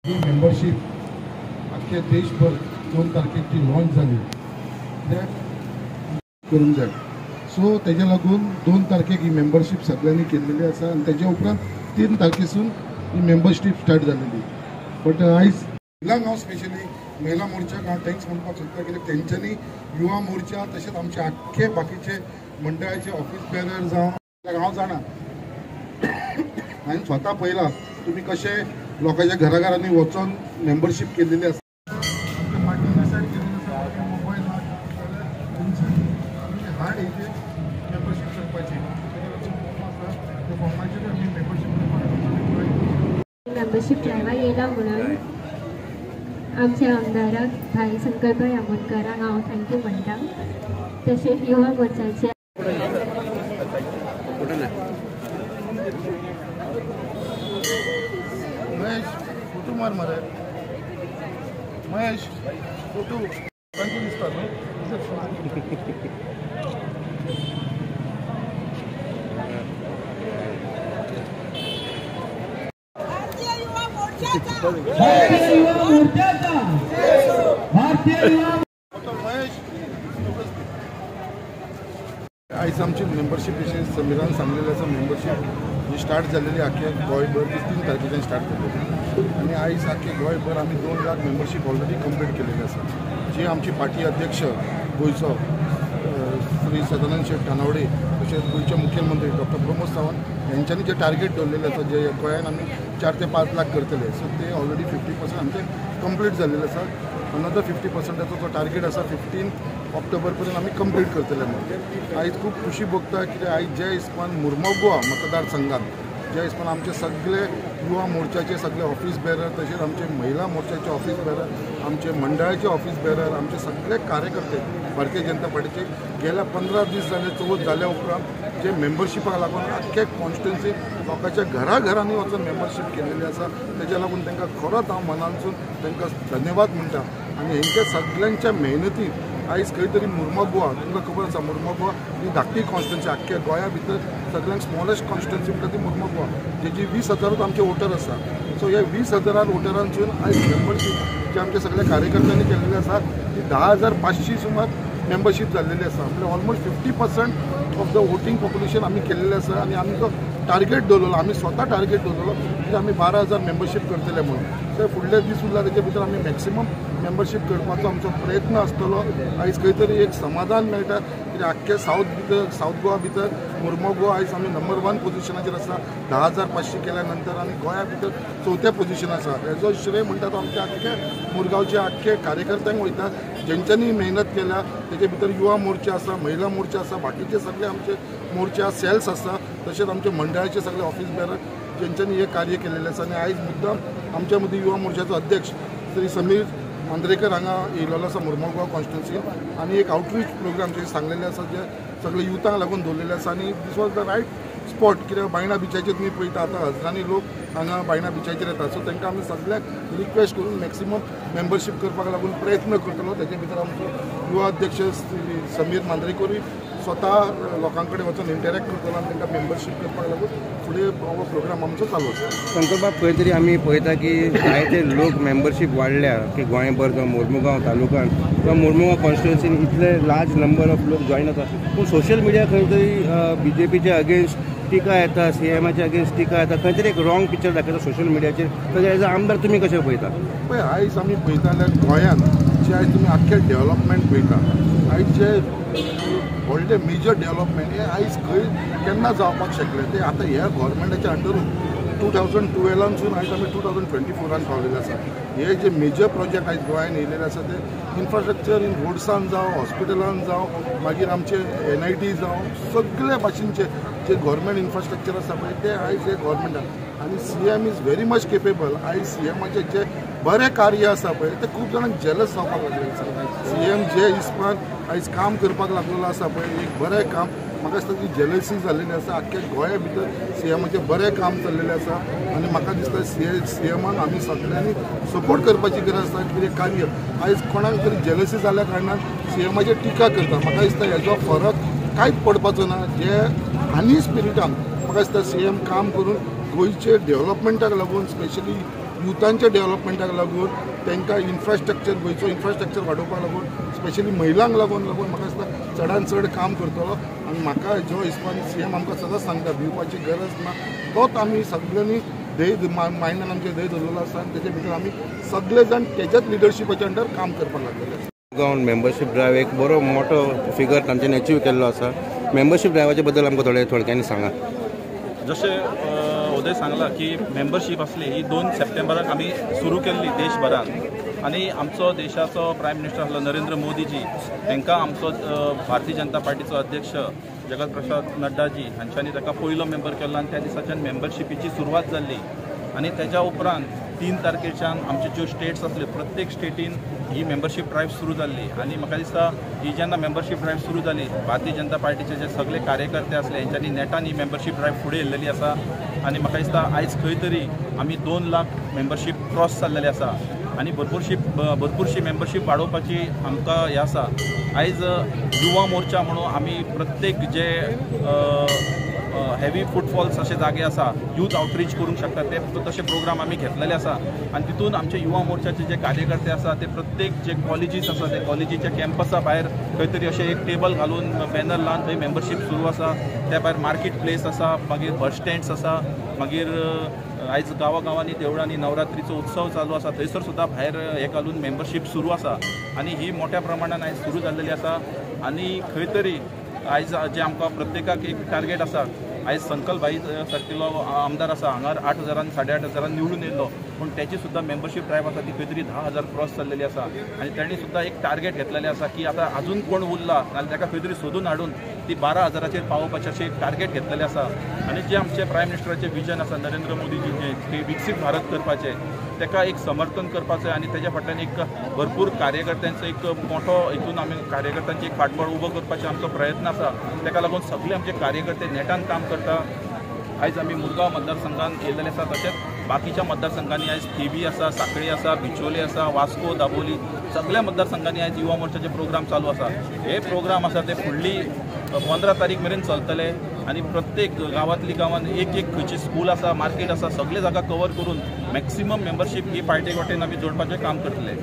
ही membership अख्ख्या देशभर 2 तारखेची लॉन्च झाली करून जाय. सो तेज्या लागून 2 तारखेक ही मेंबरशीप सगळ्यांनी केलेली आसा आनी तेज्या उपरांत 3 तारखेसून ही मेंबरशीप स्टार्ट जालेली. बट आयज महिलांक हांव स्पेशली महिला मोर्चाक हांव थँक्स म्हणपाक सोदता कित्याक तेंच्यांनी युवा मोर्चा तशेंच आमचे आख्खे बाकीचे मंडळाचे ऑफिस बेरर जावन हांव जाणा हांवें स्वता पळयलां तुमी कशे लोकांच्या घराघरांनी वचून मेंबरशीप केलेली आसा. आमच्या पार्टीन डिसायड केलेलें आसा मोबायल हार्ड हेजेर मेंबरशीप करपाची त्या फॉर्माचेर आमी मेंबरशीप करपाक मेंबरशीप ड्रायव्हार येयला म्हणून आमच्या आमदाराक भाई शंकरभाई आमोणकरांक हांव थँक्यू म्हणटा. तशेंच युवा मोर्चाचे महेश फोटो मार मरे महेश फोटो दिसता आयज आमची मेंबरशीप विशीं समिरान सांगलेलें आसा. मेंबरशीप जी स्टार्ट जाल्लेली आख्या गोंयभर 3 तारखेच्यान स्टार्ट जाल्लेली आनी आयज आख्खे गोंयभर आमी 2 लाख मेंबरशीप ऑलरेडी कंप्लीट केलेली आसा. जी आमची पार्टी अध्यक्ष गोंयचो श्री सदानंद शेट ठानावडे तशेंच गोंयचे मुख्यमंत्री डॉक्टर प्रमोद सावंत यांच्यानी जे टार्गेट दवरलेले आसा जे गोंयान आमी 4 ते 5 लाख करतले. सो ते ऑलरेडी 50% आमचे कंप्लीट जाल्लेले आसा. अनदर 50%ाचो जो टार्गेट आसा 15 ऑक्टोबर पर्यंत आमी कंप्लीट करतले म्हणून आयज खूब खुशी भोगता. कित्याक आयज जे हिसपान मुर्मुगांव मतदारसंघात जे हिसपान आमचे सगळे युवा मोर्चाचे सगळे ऑफिस बेरर तशेंच आमचे महिला मोर्चाचे ऑफिस बेरर आमचे मंडळाचे ऑफिस बेरर आमचे सगळे कार्यकर्ते भारतीय जनता पार्टीचे गेल्या 15 दीस जाले चवथ जाल्या उपरांत जे मेंबरशिपाक लागून आख्खे कॉन्स्टिट्युन्सी लोकांच्या घराघरांनी वचून मेंबरशीप केलेली आसा. तेज्या लागून तांकां खरोच हांव मनानसून तांकां धन्यवाद म्हणटा. आनी हेंच्या सगळ्यांच्या मेहनतीन आयज खंय तरी मुर्मुगांव तुमकां खबर आसा मुर्मुगांव ही धाकटी कॉन्स्टिट्युन्सी आख्ख्या गोंया भितर सगळ्यांत स्मॉलेस्ट कॉन्स्टिट्युन्सी म्हणटा ती मुर्मुगांव जेची 20,000 आमचे वोटर आसा. सो ह्या 20,000 वोटरांसून आयज मेंबरशीप जे आमच्या सगळ्या कार्यकर्त्यांनी केलेली आसा ती 10,500 सुमार मेंबरशीप जाल्लेली आसा. म्हणजे almost 50% of the voting population आमी केल्लेलें आसा. आनी आमी जो टार्गेट दवरलो आमी स्वता टार्गेट दवरलो की आमी 12,000 मेंबरशीप करतले म्हणून. सो फुडले दीस उरला तेजे भितर आमी मॅक्सिमम मेंबरशीप करपाचो आमचो प्रयत्न आसतलो. आयज खंय तरी एक समाधान मेळटा कित्याक आख्खे सावथ गोवा भितर मुर्मुगांव आयज आमी नंबर 1 पोजिशनाचेर आसा 10,500 केल्या नंतर आनी गोंया भितर 4थ्या पोजिशन आसा. हेजो श्रेय म्हणटा तो आमच्या आख्खे मुरगांवचे आख्खे कार्यकर्त्यांक वयता जेंच्यांनी मेहनत केल्या. तेजे भितर युवा मोर्चा आसा महिला मोर्चा आसा बाकीचे सगळे आमचे मोर्चा सेल्स आसा तशेंच आमचे मंडळाचे सगळे ऑफिस बेरर जेंच्यांनी हे कार्य केलेलें आसा. आनी आयज मुद्दाम आमच्या मदीं युवा मोर्चाचो अध्यक्ष श्री समीर मांद्रेकर हांगा येयलेलो आसा मुर्मुगांव कॉन्स्टिट्युन्सीन आनी एक आउटरीच प्रोग्राम जे सांगलेले आसा जे सगळे युथांक लागून दवरलेले आसा. आनी this was the right spot कित्याक बायणा बिचाचेर तुमी पळयता आतां हजारांनी लोक हांगा बायणा बिचाचेर येता. सो तांकां आमी सगळ्यांक रिक्वेस्ट करून मॅक्सिमम मेंबरशीप करपाक लागून प्रयत्न करतलो. तेजे भितर आमचो युवा अध्यक्ष समीर मांद्रेकरूय स्वता लोकां कडेन वचून इंटरॅक्ट करतलो आनी तांकां मेंबरशीप करपाक लागून फुडें हो प्रोग्राम आमचो चालू आसा. शंकरबाब खंय तरी आमी पळयता की जायते लोक मेंबरशीप वाडल्या की गोंयभर जावं मुर्मुगांव तालुक्यान किंवा मुर्मुगांव कॉन्स्टिट्युन्सीन इतले लार्ज नंबर ऑफ लोक जॉयन जाता. पूण सोशल मिडिया खंय तरी BJPचे अगेन्स्ट टिका येता CMच्या अगेन्स्ट टिका येता. खंय तरी एक रॉंग पिक्चर दाखयता सोशल मिडियाचेर. ताजे एज अ आमदार तुमी कशें पळयता? पळय आयज आमी पळयता जाल्यार गोंयांत जे आयज तुमी आख्खे डेव्हलपमेंट पळयता आयज जे व्हडले मेजर डेव्हलपमेंट हे आयज खंय केन्ना जावपाक शकले ते आतां ह्या गव्हर्मेंटाच्या अंडरून 2012सून आयज आमी 2024 पावलेले आसा. हे जे मेजर प्रोजेक्ट आयज गोंयान येयलेले आसा ते इन्फ्रास्ट्रक्चर इन रोड्सान जावं हॉस्पिटलान जावं मागीर आमचे NIT जावं सगळे भाशेनचे जे गव्हर्मेंट इन्फ्रास्ट्रक्चर आसा पळय ते आयज हे गव्हर्मेंटान आनी CM is very much capable. आयज CMचे जे बरें कार्य आसा पळय ते खूब जाणांक जेलस जावपाक लागलेले आसा. CM जे हिसपान आयज काम करपाक लागलेलो आसा पळय एक बरें काम म्हाका दिसता ती जेलसी जाल्लेली आसा. आख्ख्या गोंया भितर CMचे बरें काम चल्लेलें आसा आनी म्हाका दिसता CMाक आमी सगळ्यांनी सपोर्ट करपाची गरज आसा. कितें कार्य आयज कोणाक तरी जेलसी जाल्ल्या कारणान CMचेर टिका करता. म्हाका दिसता हेजो फरक कांयच पडपाचो ना. जे आनी स्पिरिटान म्हाका दिसता CM काम करून गोंयचे डेव्हलपमेंटाक लागून स्पेशली युथांच्या डेव्हलपमेंटाक लागून तांकां इन्फ्रास्ट्रक्चर गोंयचो इन्फ्रास्ट्रक्चर वाडोवपाक लागून स्पेशली महिलांक लागून म्हाका दिसता चडांत चड काम करतलो आनी म्हाका जो हिसपान CM आमकां सदांच सांगता भिवपाची गरज ना तोच आमी सगळ्यांनी ध्येय मायंडान आमचें ध्येय धरलेलो आसा आनी तेजे भितर आमी सगळे जाण तेच्याच लिडरशिपाच्या अंडर काम करपाक लागलेले आसा. गांवान मेंबरशीप ड्रायव एक बरो मोठो फिगर तांच्यानी अचीव केल्लो आसा. मेंबरशीप ड्रायवाच्या बद्दल आमकां थोडक्यांनी सांगा. जशें उदय सांगला की मेंबरशीप आसली ही 2 सप्टेंबराक आमी सुरू केल्ली देशभरात आनी आमचो देशाचो प्रायम मिनिस्टर आसलो नरेंद्र मोदीजी तांकां आमचो भारतीय जनता पार्टीचो अध्यक्ष जगत प्रसाद नड्डाजी हांच्यांनी ताका पयलो मेंबर केल्लो आनी त्या दिसाच्यान मेंबरशिपीची सुरवात जाल्ली आनी तेच्या उपरांत 3 तारखेच्यान आमचे ज्यो स्टेट्स आसल्यो प्रत्येक स्टेटीन ही मेंबरशीप ड्रायव्ह सुरू जाल्ली आनी म्हाका दिसता ही जेन्ना मेंबरशीप ड्रायव्ह सुरू जाली भारतीय जनता पार्टीचे जे सगळे कार्यकर्ते आसले हेंच्यांनी नेटान ही मेंबरशीप ड्रायव्ह फुडें व्हेल्लेली आसा आनी म्हाका दिसता आयज खंय तरी आमी 2 लाख मेंबरशीप क्रॉस जाल्लेले आसा आनी भरपूरशी मेंबरशीप वाडोवपाची आमकां हें आसा. आयज युवा मोर्चा म्हणून आमी प्रत्येक जे हेवी फुटफॉल्स असे जागे आसा यूथ आउटरीच करूंक शकता ते तसे प्रोग्राम आमी घेतलेले आसा आनी तितून आमचे युवा मोर्चाचे जे कार्यकर्ते आसा ते प्रत्येक जे कॉलेजीस आसा ते कॉलेजीच्या कॅम्पसा भायर खंय तरी अशें एक टेबल घालून बॅनर लावन थंय मेंबरशीप सुरू आसा. त्या भायर मार्केट प्लेस आसा मागीर बस स्टँड्स आसा मागीर आयज गांवांनी देवळांनी नवरात्रीचो उत्सव चालू आसा थंयसर सुद्दां भायर हे घालून मेंबरशीप सुरू आसा आनी ही मोठ्या प्रमाणान आयज सुरू जाल्लेली आसा. आनी खंय तरी आयज जे आमकां प्रत्येकाक एक टार्गेट आसा. आयज संकल्प भाई सारकेलो आमदार आसा हांगार 8,000 8,500 निवडून येयल्लो पूण त्याची सुद्दां मेंबरशीप ड्रायव्ह आसा ती खंय तरी 10,000 क्रॉस जाल्लेली आसा आनी तांणी सुद्दां एक टार्गेट घेतलेलें आसा की आतां अजून कोण उरला नाल्यार ताका खंय तरी सोदून हाडून ती 12,000चेर पावोवपाचें अशें एक टार्गेट घेतलेलें आसा. आनी जे आमचे प्रायम मिनिस्टराचें विजन आसा नरेंद्र मोदीजीचें की विकसीत भारत करपाचें ताका एक समर्थन करपाचें आनी तेज्या फाटल्यान एक भरपूर कार्यकर्त्यांचो एक मोठो हितून आमी कार्यकर्त्यांची एक फाटबळ उबो करपाचो आमचो प्रयत्न आसा. ताका लागून सगळे आमचे कार्यकर्ते नेटान काम करता. आयज आमी मुरगांव मतदारसंघात येयल्लेले आसा तशेंच बाकीच्या मतदारसंघांनी आयज केबी आसा सांखळी आसा बिचोले आसा वास्को दाबोली सगळ्या मतदारसंघांनी आयज युवा मोर्चाचे प्रोग्राम चालू आसा. हे प्रोग्राम आसा ते फुडली 15 तारीख मेरेन चलतले आनी प्रत्येक गांवांत एक खंयची स्कूल आसा मार्केट आसा सगळे जागा कवर करून मॅक्सिमम मेंबरशीप ही पार्टी वटेन आमी जोडपाचें काम करतले.